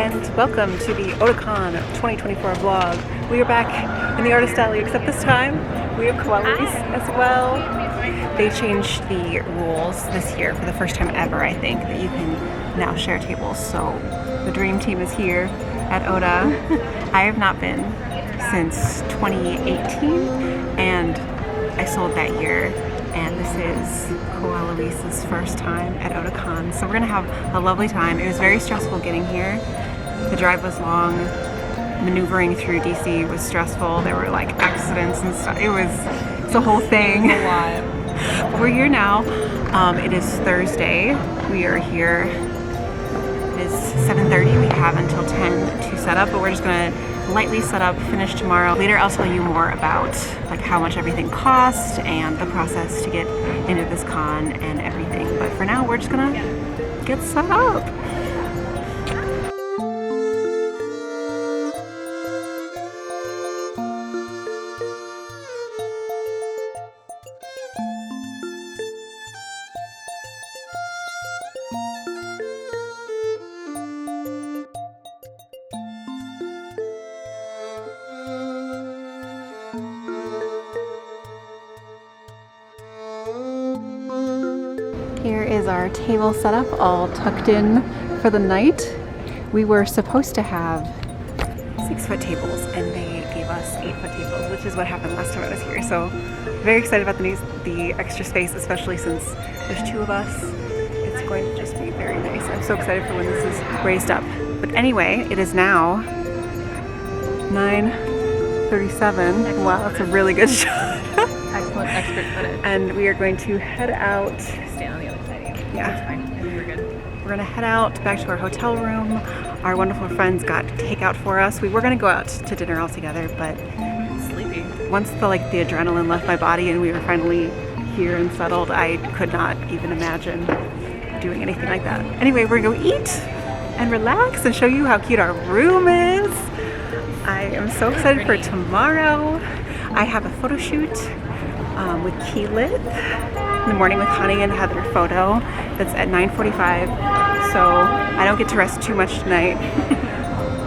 and welcome to the Otakon 2024 vlog. We are back in the artist alley, except this time we have koalas as well. They changed the rules this year for the first time ever, I think, that you can now share tables. So the dream team is here at Ota. I have not been since 2018, and I sold that year. And this is Koala Luisa's first time at Otakon. So we're gonna have a lovely time. It was very stressful getting here. The drive was long. Maneuvering through DC was stressful. There were like accidents and stuff. It's a whole thing. It was a lot. But we're here now. It is Thursday. We are here. It is 7:30. We have until 10 to set up, but we're just gonna lightly set up, finish tomorrow. Later I'll tell you more about like how much everything costs and the process to get into this con and everything. But for now, we're just gonna get set up. Here is our table setup, all tucked in for the night. We were supposed to have 6-foot tables, and they gave us 8-foot tables, which is what happened last time I was here. So very excited about the extra space, especially since there's 2 of us. It's going to just be very nice. I'm so excited for when this is raised up. But anyway, it is now 9:37. Wow, that's a really good shot. Excellent expert footage. And we are going to head out. Stand on the other side. Yeah. That's fine. I think we're good. We're gonna head out back to our hotel room. Our wonderful friends got takeout for us. We were gonna go out to dinner all together, but Sleepy. once the adrenaline left my body and we were finally here and settled, I could not even imagine doing anything like that. Anyway, we're gonna go eat and relax and show you how cute our room is. I am so excited for tomorrow. I have a photo shoot with Keelit in the morning with Honey and Heather Photo. That's at 9:45. So I don't get to rest too much tonight.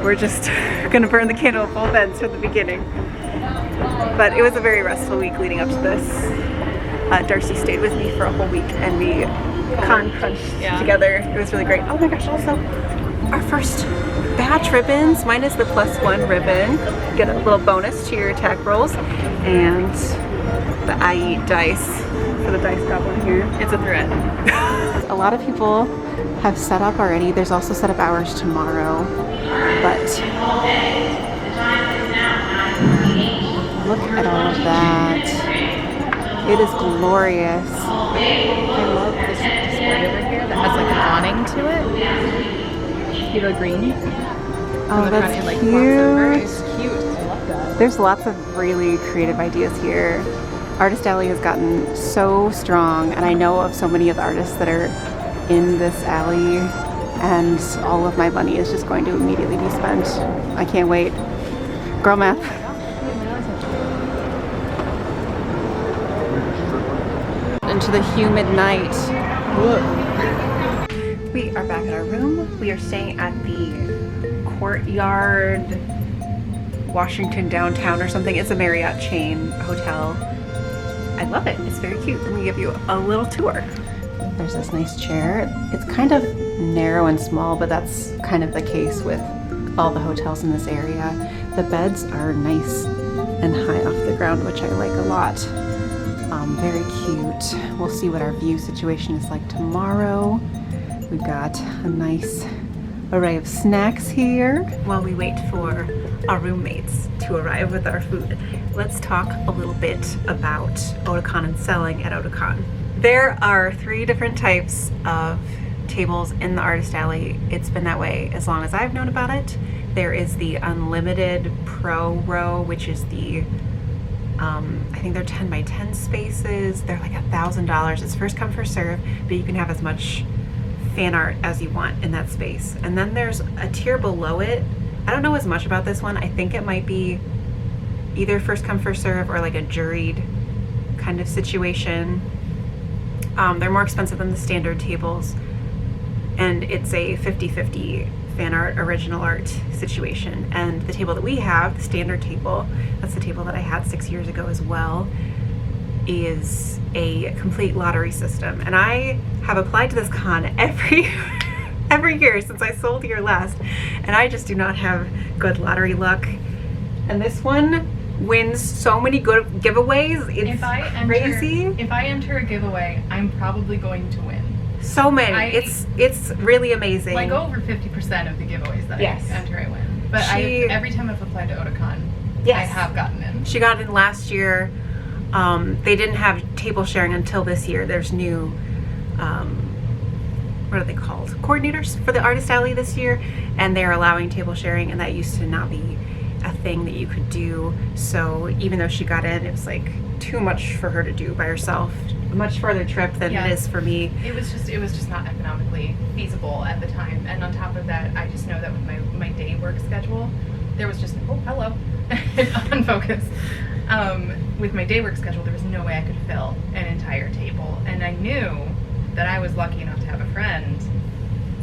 We're just gonna burn the candle at both ends from the beginning. But it was a very restful week leading up to this. Darcy stayed with me for a whole week and we con crunched together. It was really great. Oh my gosh, also our first batch ribbons, minus the +1 ribbon. Get a little bonus to your attack rolls. And the I Eat dice for the dice goblin here. It's a threat. A lot of people have set up already. There's also set up hours tomorrow. But look at all of that. It is glorious. I love this display over here that has like an awning to it. Phthalo green. Oh, that's front, cute. It's cute. I love that. There's lots of really creative ideas here. Artist Alley has gotten so strong, and I know of so many of the artists that are in this alley, and all of my money is just going to immediately be spent. I can't wait. Girl math. Into the humid night. We are back at our room. We are staying at the Courtyard Washington downtown or something. It's a Marriott chain hotel. I love it. It's very cute. Let me give you a little tour. There's this nice chair. It's kind of narrow and small, but that's kind of the case with all the hotels in this area. The beds are nice and high off the ground, which I like a lot. Very cute. We'll see what our view situation is like tomorrow. We've got a nice array of snacks here. While we wait for our roommates to arrive with our food, let's talk a little bit about Otakon and selling at Otakon. There are 3 different types of tables in the artist alley. It's been that way as long as I've known about it. There is the unlimited pro row, which is the I think they're 10 by 10 spaces. They're like $1,000. It's first come first serve, but you can have as much fan art as you want in that space. And then there's a tier below it. I don't know as much about this one. I think it might be either first come first serve or like a juried kind of situation. They're more expensive than the standard tables, and it's a 50-50 fan art, original art situation. And the table that we have, the standard table, that's the table that I had 6 years ago as well, is a complete lottery system. And I have applied to this con every year since I sold here last, and I just do not have good lottery luck. And this one wins so many good giveaways. It's crazy. If I enter a giveaway, I'm probably going to win. So many. It's really amazing. Like over 50% of the giveaways that Yes. I enter, I win. But every time I've applied to Otakon, Yes. I have gotten in. She got in last year. They didn't have table sharing until this year. There's new, what are they called? Coordinators for the Artist Alley this year, and they're allowing table sharing, and that used to not be a thing that you could do. So even though she got in, it was like too much for her to do by herself. A much farther trip than it is for me. It was just not economically feasible at the time. And on top of that, I just know that with my day work schedule, there was just, oh, hello, unfocus. With my day work schedule, there was no way I could fill an entire table. And I knew that I was lucky enough to have a friend.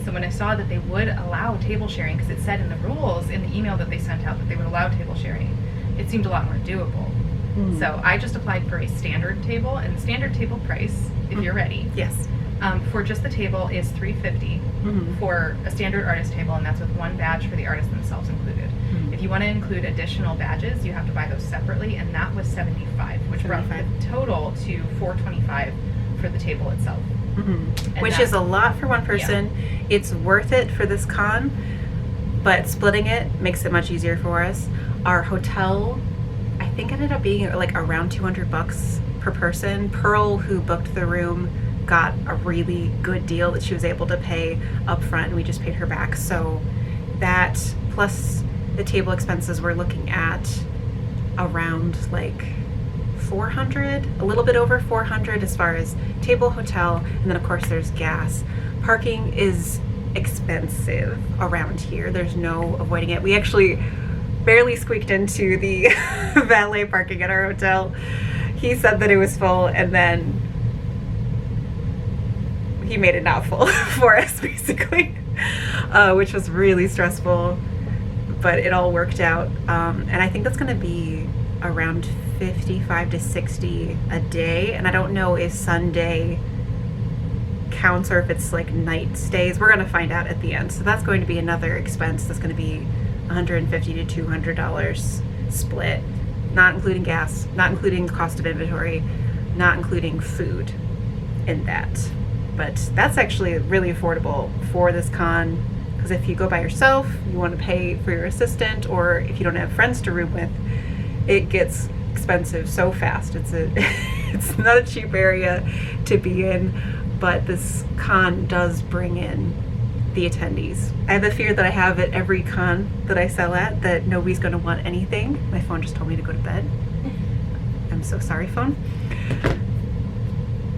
So when I saw that they would allow table sharing, because it said in the rules in the email that they sent out that they would allow table sharing, it seemed a lot more doable. So I just applied for a standard table, and the standard table price, if you're ready, Yes. for just the table is $350 for a standard artist table, and that's with one badge for the artists themselves included. If you want to include additional badges, you have to buy those separately, and that was $75, which brought the total to $425 for the table itself. Which is a lot for one person. Yeah. It's worth it for this con, but splitting it makes it much easier for us. Our hotel, I think, ended up being like around $200 per person. Pearl, who booked the room, got a really good deal that she was able to pay up front, and we just paid her back. So that plus the table expenses, we're looking at around like 400, a little bit over 400 as far as table, hotel, and then of course there's gas. Parking is expensive around here. There's no avoiding it. We actually barely squeaked into the valet parking at our hotel. He said that it was full, and then he made it not full for us basically, which was really stressful, but it all worked out. And I think that's going to be around 55 to 60 a day, and I don't know if Sunday counts or if it's like night stays. We're going to find out at the end. So that's going to be another expense that's going to be $150 to $200 split, not including gas, not including the cost of inventory, not including food in that. But that's actually really affordable for this con, because if you go by yourself, you want to pay for your assistant, or if you don't have friends to room with, it gets expensive so fast. It's not a cheap area to be in, but this con does bring in the attendees. I have the fear that I have at every con that I sell at, that nobody's going to want anything. My phone just told me to go to bed. I'm so sorry, phone.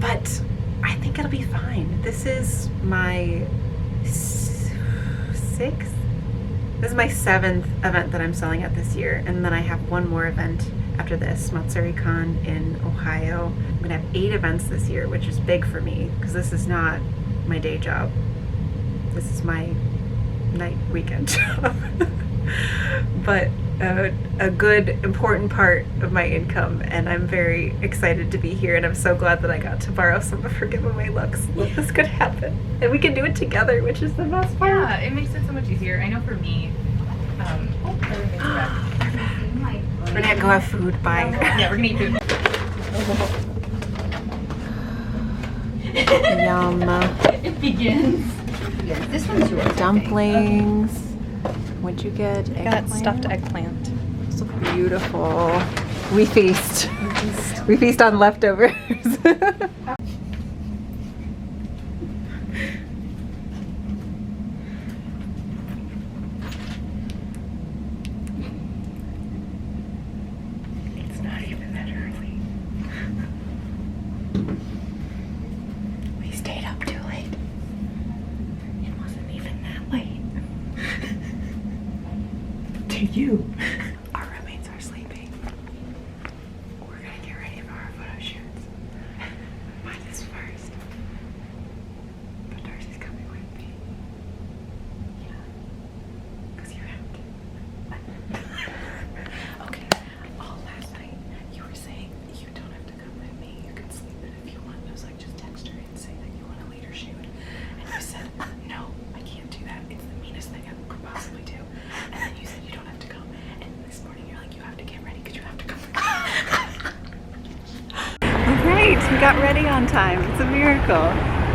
But I think it'll be fine. This is my sixth? This is my 7th event that I'm selling at this year, and then I have one more event after this, Matsuri Con in Ohio. I'm gonna have 8 events this year, which is big for me because this is not my day job. This is my night weekend job. But a good, important part of my income, and I'm very excited to be here, and I'm so glad that I got to borrow some of her giveaway looks. This could happen, and we can do it together, which is the best part. Yeah, it makes it so much easier. I know for me, everything's back. We're gonna go have food. Bye. Yeah, we're gonna eat food. Yum. It begins. Yeah, this one's yours. Dumplings. What'd you get? I got stuffed eggplant. Those look beautiful. We feast. We feast on leftovers. It's not even that early. We stayed up too late. It wasn't even that late. To you. Our roommates are sleeping. We're gonna get ready for our photo shoots. Mine is first. But Darcy's coming with me. Yeah. said, no, I can't do that. It's the meanest thing I could possibly do. And then you said you don't have to come. And this morning you're like, you have to get ready because you have to come. Alright, we got ready on time. It's a miracle.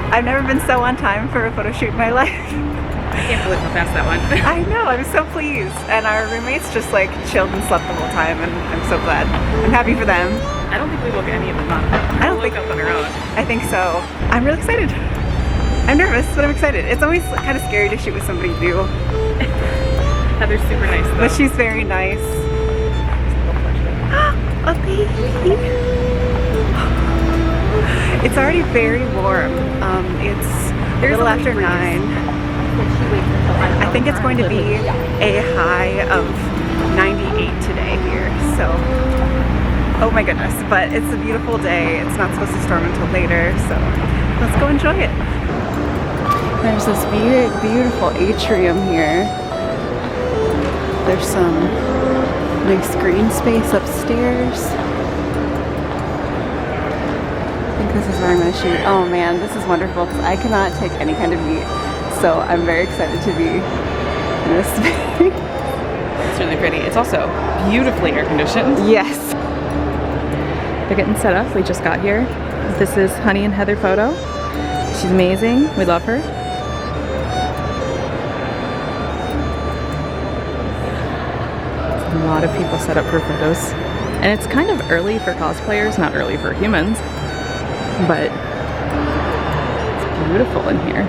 I've never been so on time for a photo shoot in my life. I can't believe how fast that went. I know, I'm so pleased. And our roommates just like chilled and slept the whole time, and I'm so glad. I'm happy for them. I don't think we woke any of them up. I don't think up on our own. I think so. I'm really excited. I'm nervous, but I'm excited. It's always kind of scary to shoot with somebody new. Heather's super nice though. But she's very nice. A baby. It's already very warm. It's a little after 9. I think it's going to be a high of 98 today here, so oh my goodness, but it's a beautiful day. It's not supposed to storm until later, so let's go enjoy it. There's this beautiful atrium here. There's some nice green space upstairs. I think this is where I'm going to shoot. Oh man, this is wonderful because I cannot take any kind of heat. So I'm very excited to be in this space. It's really pretty. It's also beautifully air conditioned. Yes. They're getting set up. We just got here. This is Honey and Heather Photo. She's amazing. We love her. A lot of people set up for photos. And it's kind of early for cosplayers, not early for humans. But it's beautiful in here.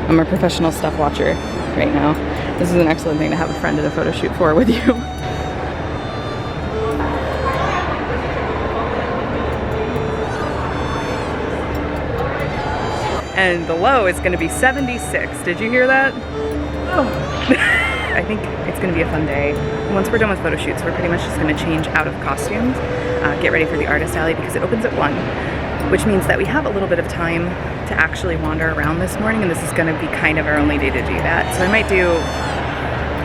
I'm a professional stuff watcher right now. This is an excellent thing to have a friend at a photo shoot for with you. And the low is going to be 76. Did you hear that? Oh. I think it's going to be a fun day. Once we're done with photo shoots, we're pretty much just going to change out of costumes, get ready for the artist alley because it opens at 1, which means that we have a little bit of time to actually wander around this morning, and this is going to be kind of our only day to do that. So I might do,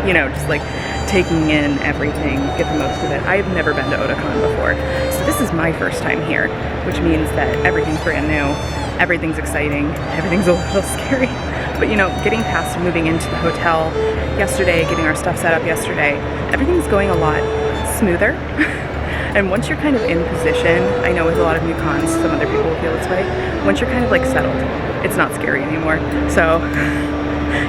you know, just like taking in everything, get the most of it. I've never been to Otakon before, so this is my first time here, which means that everything's brand new, everything's exciting, everything's a little scary. But you know, getting past moving into the hotel yesterday, getting our stuff set up yesterday, everything's going a lot smoother. And once you're kind of in position, I know with a lot of new cons, some other people will feel this way, once you're kind of like settled, it's not scary anymore. So,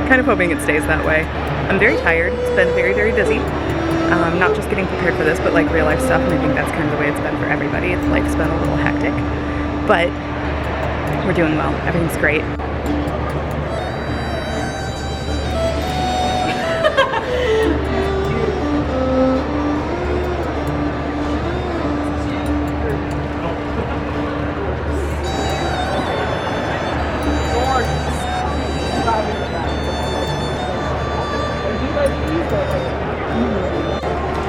kind of hoping it stays that way. I'm very tired. It's been very, very busy. Not just getting prepared for this, but like real life stuff, and I think that's kind of the way it's been for everybody. Life's been a little hectic, but we're doing well. Everything's great.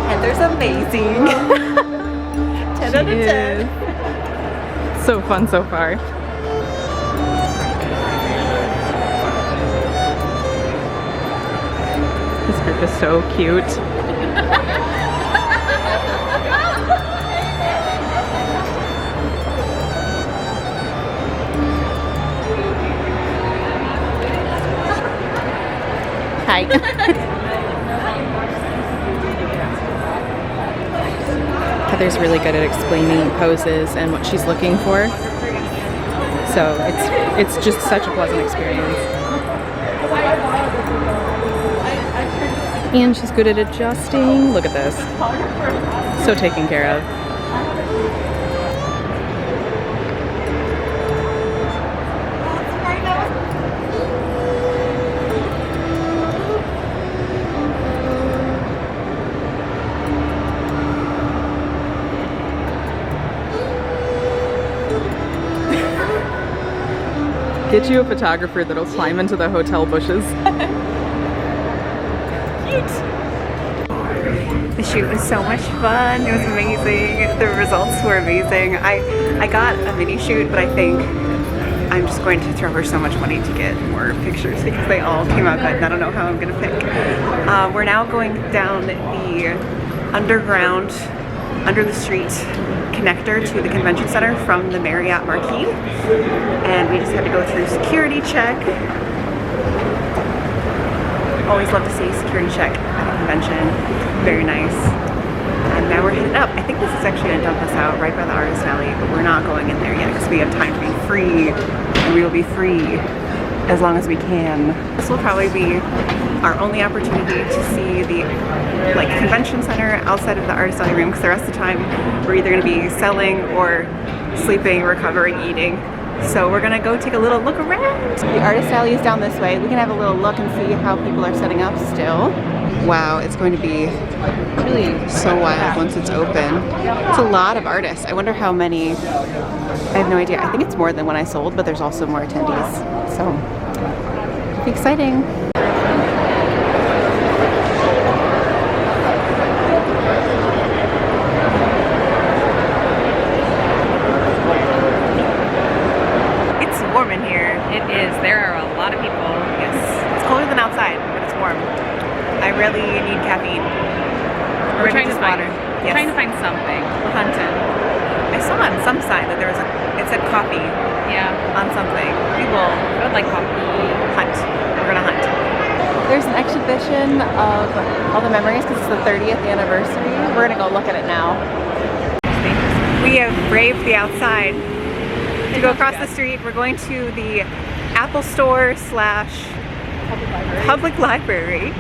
Heather's amazing. 10 out of 10. So fun so far. This group is so cute. Hi. Heather's really good at explaining poses and what she's looking for. So it's just such a pleasant experience. And she's good at adjusting. Look at this. So taken care of. Get you a photographer that'll climb into the hotel bushes. The shoot was so much fun. It was amazing. The results were amazing. I got a mini shoot, but I think I'm just going to throw her so much money to get more pictures because they all came out good and I don't know how I'm gonna pick. We're now going down the underground, under the street connector to the convention center from the Marriott Marquis, and we just had to go through security check, Always love to see security check at a convention. Very nice. And now we're headed up. I think this is actually going to dump us out right by the artist alley, but we're not going in there yet because we have time to be free, and we will be free as long as we can. This will probably be our only opportunity to see the convention center outside of the artist alley room, because the rest of the time we're either going to be selling or sleeping, recovering, eating. So we're gonna go take a little look around. The artist alley is down this way. We can have a little look and see how people are setting up still. Wow, it's going to be really so wild once it's open. It's a lot of artists. I wonder how many. I have no idea. I think it's more than when I sold, but there's also more attendees. So, it'll be exciting. There are a lot of people. Yes. It's colder than outside, but it's warm. I really need caffeine. We're trying to find water. Yes. Trying to find something. We're hunting. I saw on some sign that there was it said coffee. Yeah. On something. We will. I would like coffee. Hunt. We're gonna hunt. There's an exhibition of all the memories because it's the 30th anniversary. We're gonna go look at it now. We have braved the outside to go across the street. We're going to the Apple Store / public library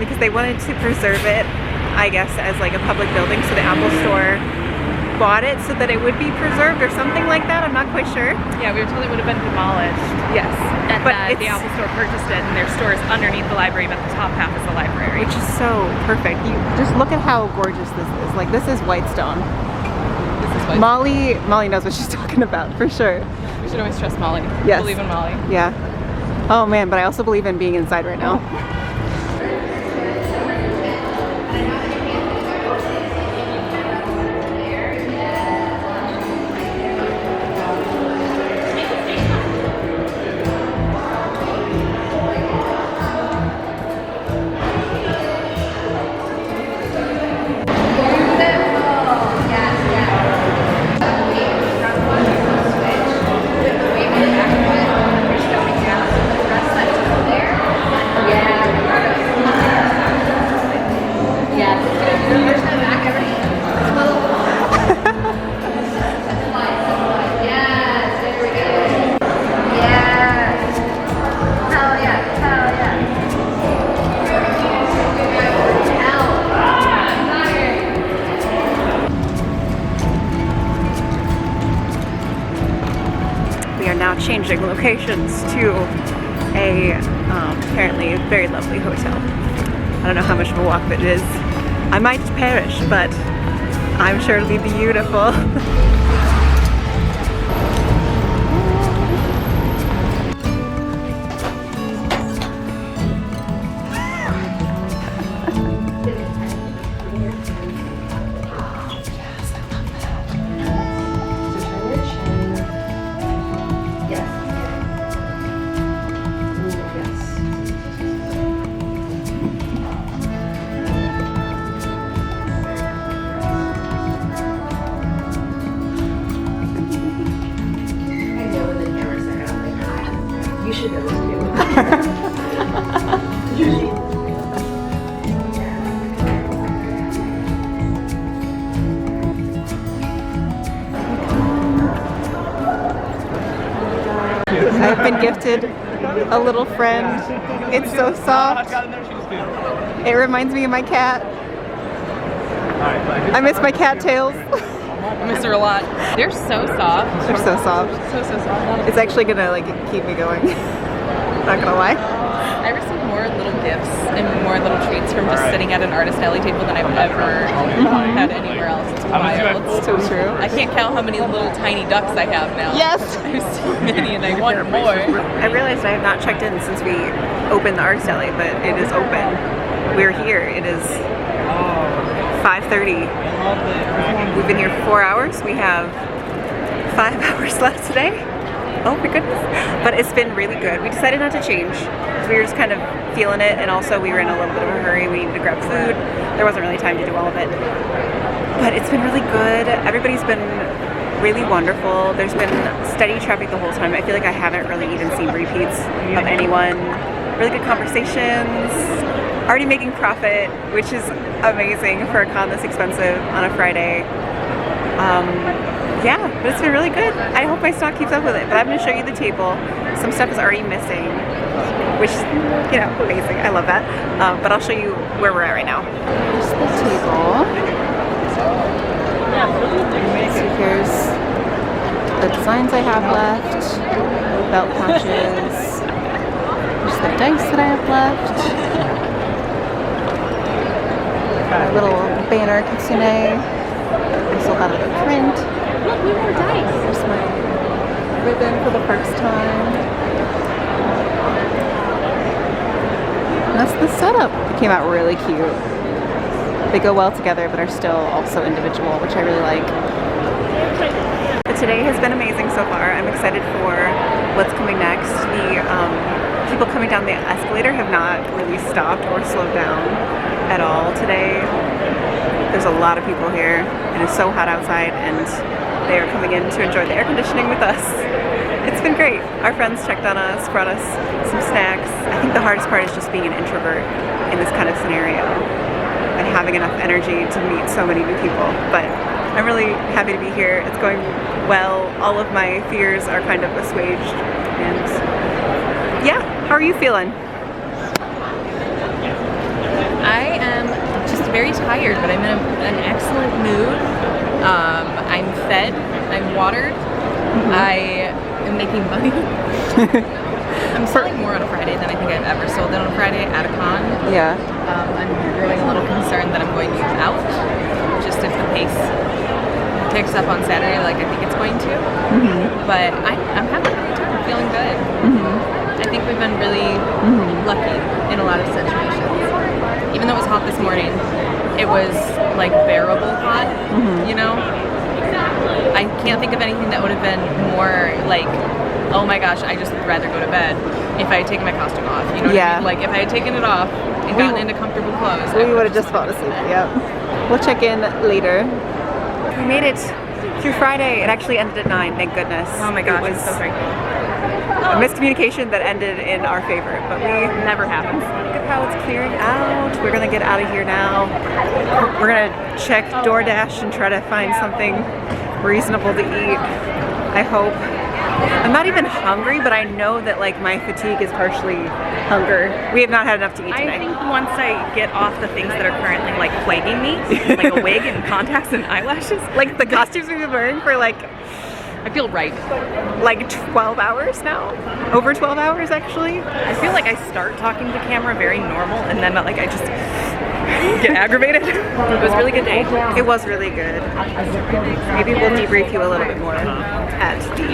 because they wanted to preserve it, I guess, as like a public building. So the Apple Store bought it so that it would be preserved or something like that. I'm not quite sure. Yeah, we were told it would have been demolished. Yes, and but the Apple Store purchased it, and their store is underneath the library, but the top half is the library, which is so perfect. You just look at how gorgeous this is. Like, this is Whitestone. Molly knows what she's talking about, for sure. We should always trust Molly. Yes. Believe in Molly. Yeah. Oh man, but I also believe in being inside right now. Changing locations to a apparently very lovely hotel. I don't know how much of a walk it is. I might perish, but I'm sure it'll be beautiful. I've been gifted a little friend. It's so soft. It reminds me of my cat. I miss my cattails. I miss her a lot. They're so soft. They're so soft. So soft. It's actually gonna like keep me going. Not gonna lie. I receive more little gifts and more little treats from just sitting at an artist alley table than I've ever had anywhere else. It's wild. It's so true. I can't count how many little tiny ducks I have now. Yes! I have so many and I want more. I realized I have not checked in since we opened the artist alley, but it is open. We're here. It is 5:30. We've been here 4 hours. We have 5 hours left today. Oh my goodness. But it's been really good. We decided not to change. We were just kind of feeling it, and also we were in a little bit of a hurry. We needed to grab food. There wasn't really time to do all of it. But it's been really good. Everybody's been really wonderful. There's been steady traffic the whole time. I feel like I haven't really even seen repeats of anyone. Really good conversations. Already making profit, which is amazing for a con this expensive on a Friday. Yeah, but it's been really good. I hope my stock keeps up with it, but I'm going to show you the table. Some stuff is already missing, which is, you know, amazing. I love that. But I'll show you where we're at right now. Here's the table. So here's the designs I have left, belt pouches. Here's the dice that I have left. A little banner kitsune. I still have it in print. Look, we more dice. Here's my ribbon for the first time. And that's the setup. It came out really cute. They go well together but are still also individual, which I really like. But today has been amazing so far. I'm excited for what's coming next. The people coming down the escalator have not really stopped or slowed down at all today. There's a lot of people here. It is so hot outside and they are coming in to enjoy the air conditioning with us. It's been great. Our friends checked on us, brought us some snacks. I think the hardest part is just being an introvert in this kind of scenario and having enough energy to meet so many new people. But I'm really happy to be here. It's going well. All of my fears are kind of assuaged. And yeah, how are you feeling? I am just very tired, but I'm in an excellent mood. I'm fed, I'm watered, I am making money. I'm selling more on a Friday than I think I've ever sold it on a Friday at a con. Yeah. I'm growing a little concerned that I'm going to out, just if the pace picks up on Saturday like I think it's going to. But I'm having a great time, I'm feeling good. I think we've been really lucky in a lot of situations. Even though it was hot this morning, it was like bearable hot, you know? I can't think of anything that would have been more like, oh my gosh, I just would rather go to bed if I had taken my costume off. You know what I mean? Like if I had taken it off and gotten into comfortable clothes. We would have just fallen asleep, yep. We'll check in later. We made it through Friday. It actually ended at 9, thank goodness. Oh my gosh, it was I'm so grateful. a miscommunication that ended in our favor, but we Never happens. look at how it's clearing out. We're gonna get out of here now. We're gonna check DoorDash and try to find something reasonable to eat, I hope. I'm not even hungry, but I know that like my fatigue is partially hunger. We have not had enough to eat today. I think once I get off the things that are currently like plaguing me, like a wig and contacts and eyelashes, Like the costumes we've been wearing for like I feel right. 12 hours now? Over 12 hours actually? I feel like I start talking to camera very normal and then like I just get aggravated. It was a really good day. It was really good. Maybe we'll debrief you a little bit more at the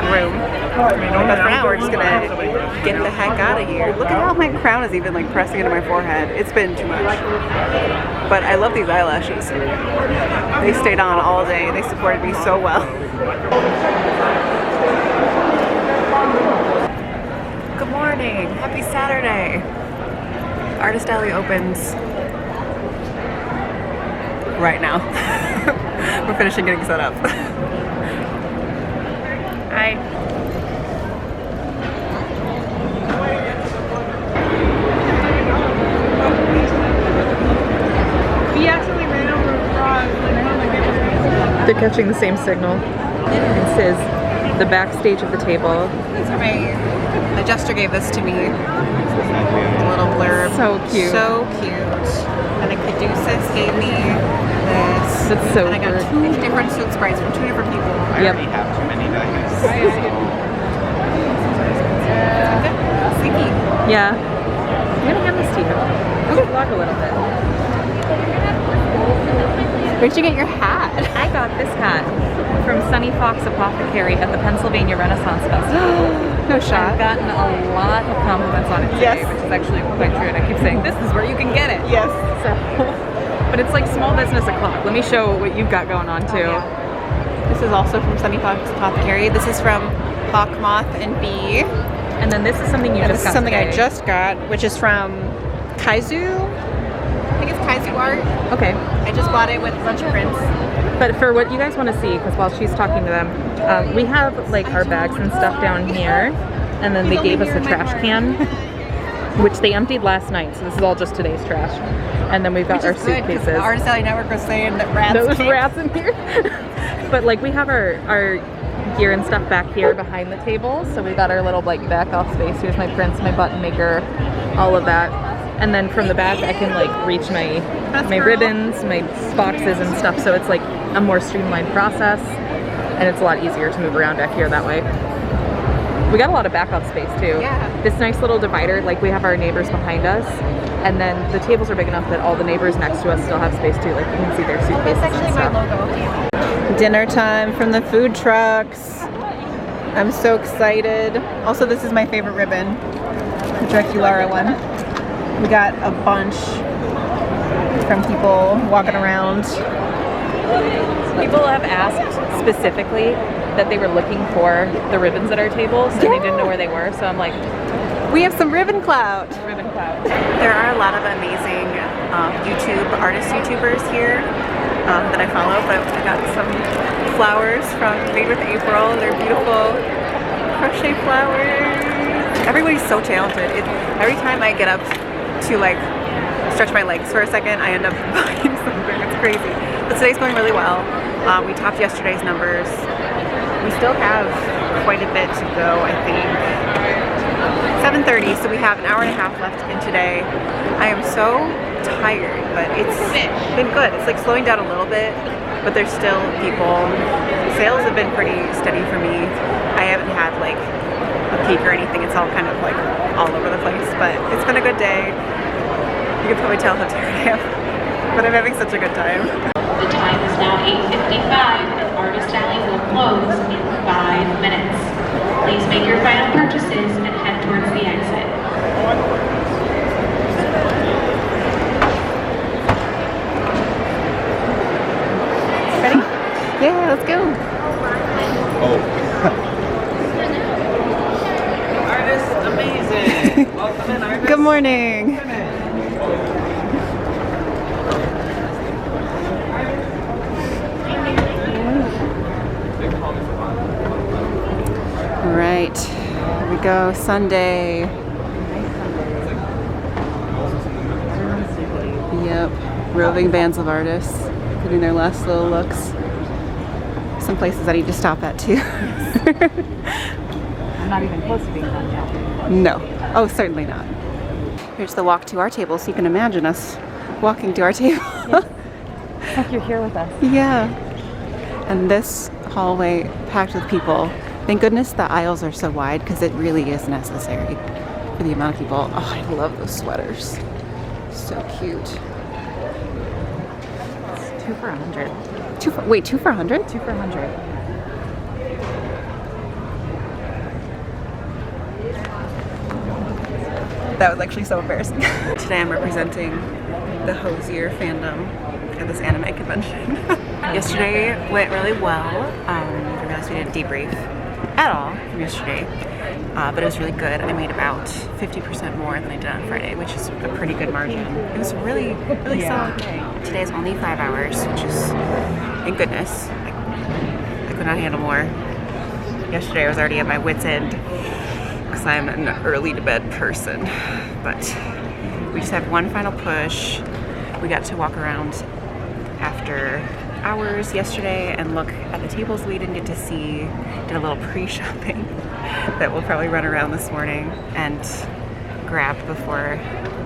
room. But for now, we're just gonna get the heck out of here. Look at how my crown is even like pressing into my forehead. It's been too much. But I love these eyelashes. They stayed on all day. They supported me so well. Good morning. Happy Saturday. Artist Alley opens right now. We're finishing getting set up. Hi. We actually ran over a frog. They're catching the same signal. This is the backstage of the table. These are my jester gave this to me. A little blurb. So cute. So cute. And the Caduceus gave me this. That's so And I got good. 2 different suit sprites from 2 different people. Yep. have too many dice. Sleepy. Yeah. I'm gonna hand this to you. Okay. Vlog a little bit. Where'd you get your hat? I got this hat from Sunny Fox Apothecary at the Pennsylvania Renaissance Festival. No shot. I've gotten a lot of compliments on it today, Yes. which is actually quite true. And I keep saying, this is where you can get it. Yes. So, but it's like small business o'clock. Let me show what you've got going on too. This is also from Sunny Fox Apothecary. This is from Hawk Moth and Bee. And then this is something you And just this is got something I today. just got, which is from Kaizu. I think it's Kaizu Art. Okay. I just bought it with a bunch of prints. But for what you guys want to see, because while she's talking to them, we have like our bags and stuff down here. and then they gave us a trash can, which they emptied last night. So this is all just today's trash. And then we've got our suitcases. The Artist Alley Network was saying that rats. There was rats in here. But like we have our gear and stuff back here behind the table. So we got our little like back off space. Here's my prints, my button maker, all of that. And then from the back I can like reach my ribbons, my boxes and stuff. So it's like a more streamlined process and it's a lot easier to move around back here that way. We got a lot of backup space too. Yeah. This nice little divider, like we have our neighbors behind us, and then the tables are big enough that all the neighbors next to us still have space too. Like you can see their suitcases That's actually and my stuff. logo. Dinner time from the food trucks. I'm so excited. Also, this is my favorite ribbon, the Draculaura one. We got a bunch from people walking around. People have asked specifically that they were looking for the ribbons at our tables and they didn't know where they were. So I'm like, We have some ribbon clout. ribbon cloud. There are a lot of amazing YouTubers here that I follow, but I got some flowers from Made with April. They're beautiful crochet flowers. Everybody's so talented. Every time I get up to like stretch my legs for a second, I end up buying something. It's crazy. But today's going really well. We topped yesterday's numbers. We still have quite a bit to go, I think. 7:30, so we have an hour and a half left in today. I am so tired, but it's been good. It's like slowing down a little bit, but there's still people. Sales have been pretty steady for me. I haven't had like a peak or anything. It's all kind of like all over the place, but it's been a good day. You can probably tell how tired I am, but I'm having such a good time. The time is now 8:55 and Artist Alley will close in 5 minutes. Please make your final purchases and head towards the exit. Ready? Yeah, let's go. Artist, amazing. Welcome in, artist. Good morning. All right, here we go. Sunday. Yep, roving bands of artists getting their last little looks. Some places I need to stop at too. I'm not even close to being done yet. No. Oh, certainly not. Here's the walk to our table, so you can imagine us walking to our table. It's like you're here with us. Yeah. And this hallway packed with people. Thank goodness the aisles are so wide because it really is necessary for the amount of people. Oh, I love those sweaters. So cute. It's 2 for $100. Wait, 2 for $100? 2 for $100. That was actually so embarrassing. Today I'm representing the Hosier fandom at this anime convention. Yesterday went really well. I realized we didn't debrief at all from yesterday, but it was really good. I made about 50% more than I did on Friday, which is a pretty good margin. It was a really solid day. Today's only 5 hours, which is, thank goodness. I could not handle more. Yesterday I was already at my wit's end because I'm an early to bed person, but we just have one final push. We got to walk around after hours yesterday and look at the tables we didn't get to see. Did a little pre-shopping that we'll probably run around this morning and grab before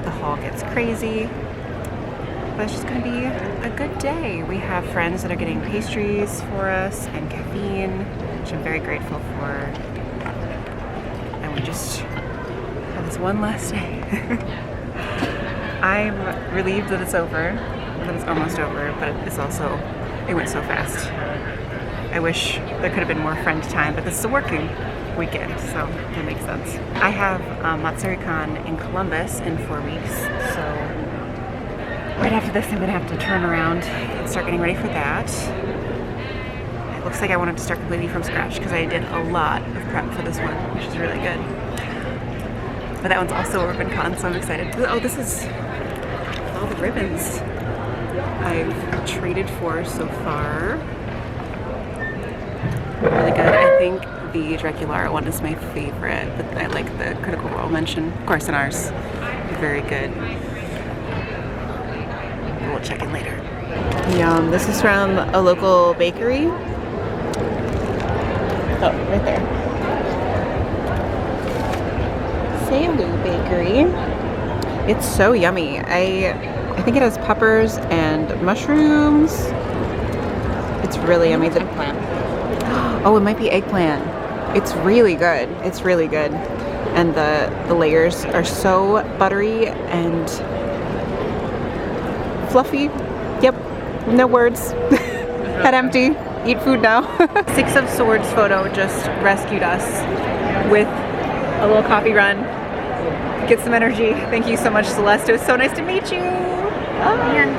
the hall gets crazy. But it's just gonna be a good day. We have friends that are getting pastries for us and caffeine, which I'm very grateful for. And we just have this one last day. I'm relieved that it's over, that it's almost over, but it's also, it went so fast. I wish there could have been more friend time, but this is a working weekend, so that makes sense. I have Matsuri-con in Columbus in 4 weeks, so right after this I'm gonna have to turn around and start getting ready for that. It looks like I wanted to start completely from scratch because I did a lot of prep for this one, which is really good. But that one's also a ribbon con, so I'm excited. Oh, this is all the ribbons I've traded for so far. Really good. I think the Draculaura one is my favorite, but I like the Critical Role mention. Of course, in ours, very good. We'll check in later. Yum. This is from a local bakery. Oh, right there. Salu Bakery. It's so yummy. I think it has peppers and mushrooms. It's really yummy. Oh, it might be eggplant. It's really good. It's really good. And the layers are so buttery and fluffy. Yep. No words. Head empty. Eat food now. Six of Swords photo just rescued us with a little coffee run. Get some energy. Thank you so much, Celeste. It was so nice to meet you. And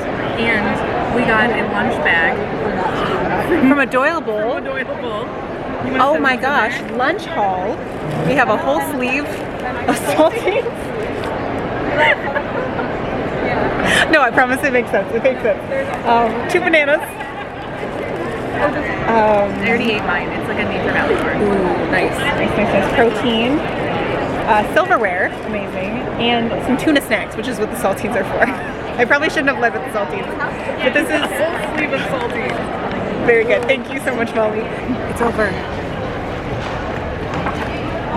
we got a lunch bag From a Doyle Bowl. from a Doyle Bowl. Oh my gosh, lunch haul. We have a whole sleeve of saltines. No, I promise it makes sense. It makes sense. 2 bananas. I already ate mine. It's like a Nature Valley bar. Ooh, nice. Nice. Protein. Silverware, amazing. And some tuna snacks, which is what the saltines are for. I probably shouldn't have led with the saltines. But this is a whole sleeve of saltines. very good. Thank you so much, Molly. It's over.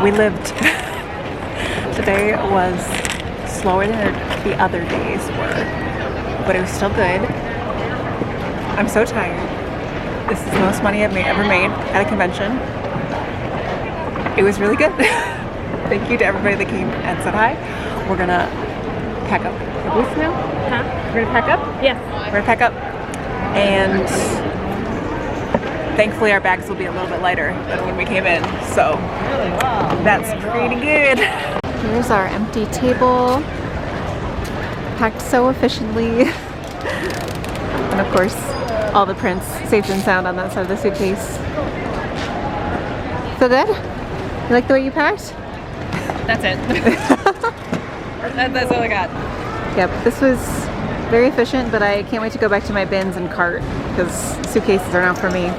We lived. Today was slower than the other days were, but it was still good. I'm so tired. This is the most money I've ever made at a convention. It was really good. Thank you to everybody that came and said hi. We're gonna pack up the booth now. Huh? We're gonna pack up? Yes. We're gonna pack up. And thankfully our bags will be a little bit lighter than when we came in. So that's pretty good. Here's our empty table. Packed so efficiently. And of course, all the prints safe and sound on that side of the suitcase. Feel good? You like the way you packed? That's it. That's all I got. Yep, this was very efficient, but I can't wait to go back to my bins and cart because suitcases are not for me.